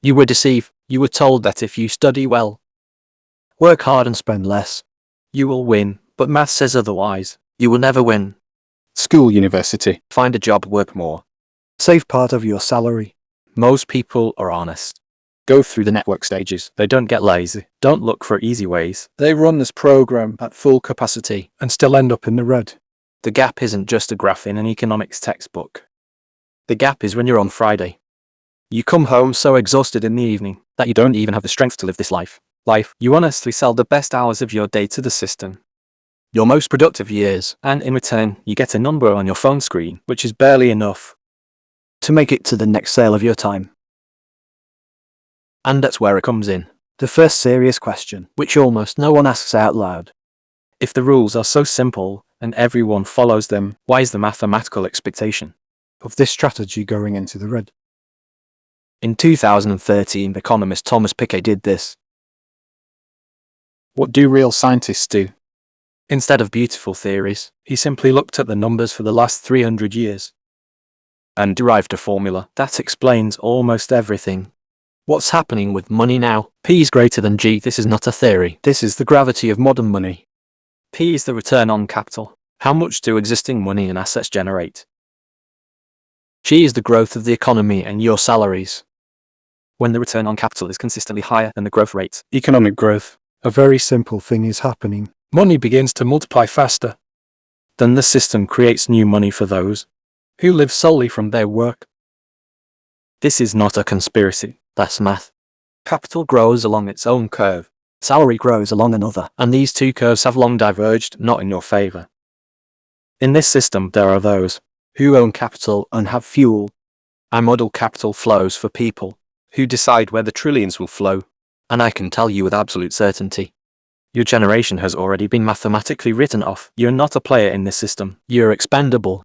You were deceived. You were told that if you study well, work hard and spend less, you will win, but math says otherwise. You will never win. School, university. Find a job, work more. Save part of your salary. Most people are honest. Go through the network stages. They don't get lazy. Don't look for easy ways. They run this program at full capacity and still end up in the red. The gap isn't just a graph in an economics textbook. The gap is when you're on Friday. You come home so exhausted in the evening that you don't even have the strength to live this life. You honestly sell the best hours of your day to the system. Your most productive years, and in return, you get a number on your phone screen, which is barely enough to make it to the next sale of your time. And that's where it comes in. The first serious question, which almost no one asks out loud. If the rules are so simple and everyone follows them, why is the mathematical expectation of this strategy going into the red? In 2013, economist Thomas Piketty did this. What do real scientists do? Instead of beautiful theories, he simply looked at the numbers for the last 300 years and derived a formula that explains almost everything. What's happening with money now? P is greater than G. This is not a theory. This is the gravity of modern money. P is the return on capital. How much do existing money and assets generate? G is the growth of the economy and your salaries. When the return on capital is consistently higher than the growth rate. Economic growth. A very simple thing is happening. Money begins to multiply faster. Then the system creates new money for those who live solely from their work. This is not a conspiracy, that's math. Capital grows along its own curve. Salary grows along another. And these two curves have long diverged, not in your favor. In this system, there are those who own capital and have fuel. I model capital flows for people who decide where the trillions will flow. And I can tell you with absolute certainty, your generation has already been mathematically written off. You're not a player in this system. You're expendable.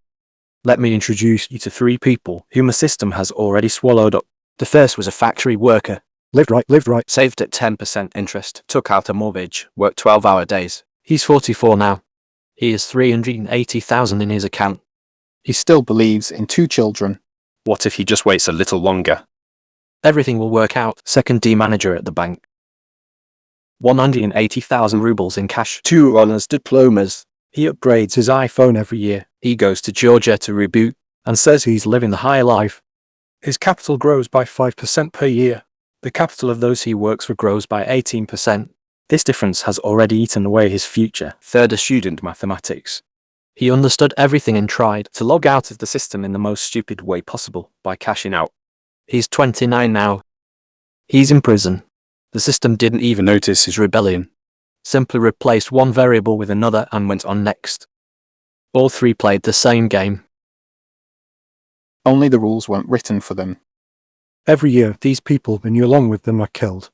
Let me introduce you to 3 people whom the system has already swallowed up. The first was a factory worker. Lived right. Saved at 10% interest, took out a mortgage, worked 12-hour days. He's 44 now. He has 380,000 in his account. He still believes in 2 children. What if he just waits a little longer? Everything will work out. Second D manager at the bank. 180,000 rubles in cash. 2 honors diplomas. He upgrades his iPhone every year. He goes to Georgia to reboot and says he's living the high life. His capital grows by 5% per year. The capital of those he works for grows by 18%. This difference has already eaten away his future. Third, a student mathematics. He understood everything and tried to log out of the system in the most stupid way possible by cashing out. He's 29 now. He's in prison. The system didn't even notice his rebellion. Simply replaced one variable with another and went on next. All 3 played the same game. Only the rules weren't written for them. Every year, these people and you along with them are killed.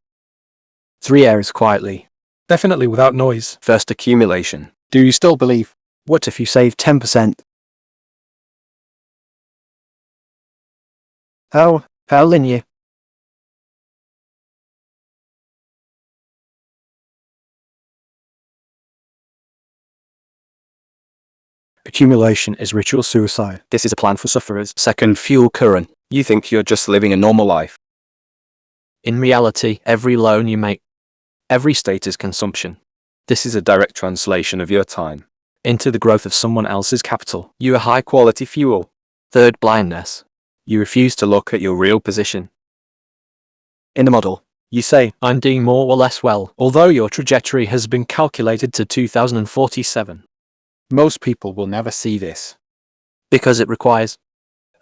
3 areas quietly. Definitely without noise. First, accumulation. Do you still believe? What if you save 10%? How linear? Accumulation is ritual suicide. This is a plan for sufferers. Second, fuel current. You think you're just living a normal life. In reality, every loan you make, every state is consumption. This is a direct translation of your time into the growth of someone else's capital. You are high-quality fuel. Third, blindness. You refuse to look at your real position. In the model, you say, I'm doing more or less well, although your trajectory has been calculated to 2047. Most people will never see this. Because it requires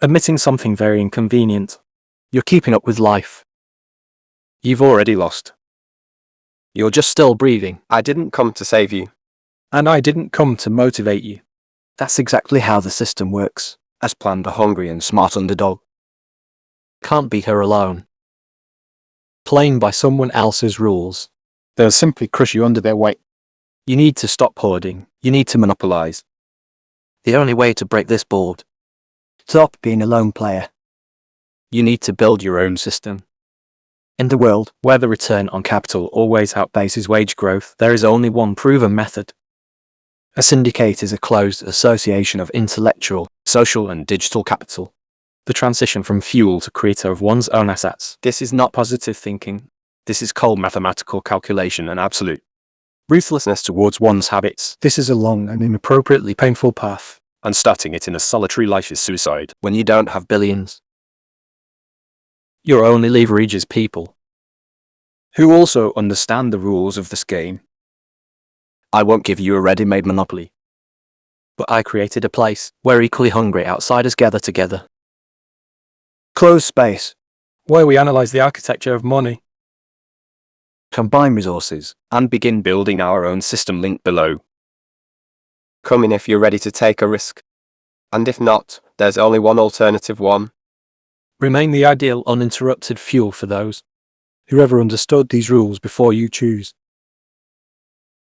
admitting something very inconvenient. You're keeping up with life. You've already lost. You're just still breathing. I didn't come to save you. And I didn't come to motivate you. That's exactly how the system works. As planned, a hungry and smart underdog can't beat her alone. Playing by someone else's rules. They'll simply crush you under their weight. You need to stop hoarding. You need to monopolize. The only way to break this board. Stop being a lone player. You need to build your own system. In the world where the return on capital always outpaces wage growth, there is only one proven method. A syndicate is a closed association of intellectual, social and digital capital. The transition from fuel to creator of one's own assets. This is not positive thinking. This is cold mathematical calculation and absolute ruthlessness towards one's habits. This is a long and inappropriately painful path. And starting it in a solitary life is suicide. When you don't have billions, your only leverage is people who also understand the rules of this game. I won't give you a ready-made monopoly, but I created a place where equally hungry outsiders gather together. Closed space. Where we analyze the architecture of money. Combine resources and begin building our own system linked below. Come in if you're ready to take a risk. And if not, there's only one alternative one. Remain the ideal uninterrupted fuel for those Whoever understood these rules before you choose.